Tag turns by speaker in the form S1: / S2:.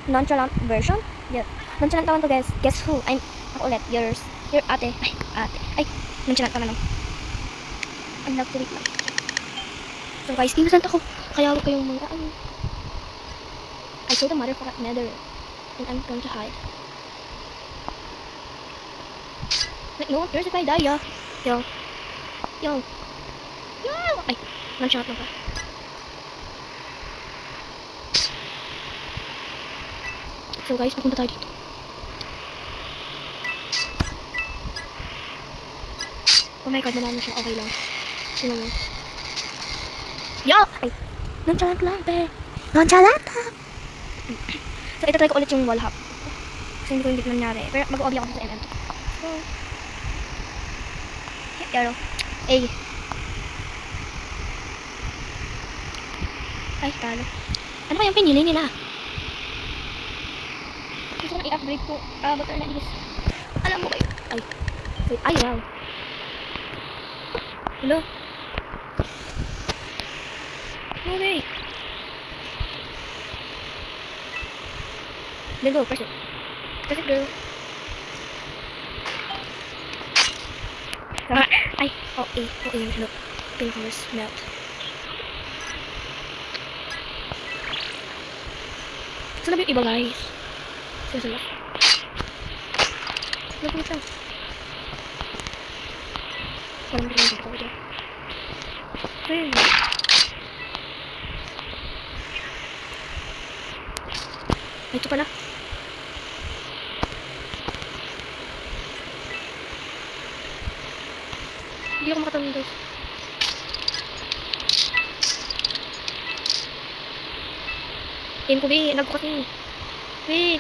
S1: nonchalant version. Yeah. Nonchalant naman to guys. Guess who? Ako ulit. Your ate. Ay, nonchalant naman no. Ang nag-tweet lang. So guys, innocent ako. Kaya huwag kayong mga I saw the motherfucker nether. And I'm going to hide. Like, no, there's a guy die, yo. Yo. Ay, nonchalant lang pa. So guys, pupunta tayo dito. Oh my god, nanalo siya. Okay lang. Sino mo? Yo! Ay, nonchalant lang, be. Nonchalant lang. So, ito try ko ulit yung wall hop. Kasi hindi ko nangyari. Pero mag-OB ako sa MM. So, yaro. Ay. Ay, talo. Ano kayang pinili nila? Gusto ko na i-upgrade ko. Butter na is. Alam mo kayo. Ay. Wait, ay, wow. Hello? No way. Let's go, press it. Press it, girl. Ay, hello. Pinaka-worst melt. Saan na ba yung iba, guys? Sila. Nagpunit lang. Parang hindi ko dito. Hey. Ay, ito pala. Hindi ako makatanong guys. Aim ko, be. Lag ko kasi. Wait.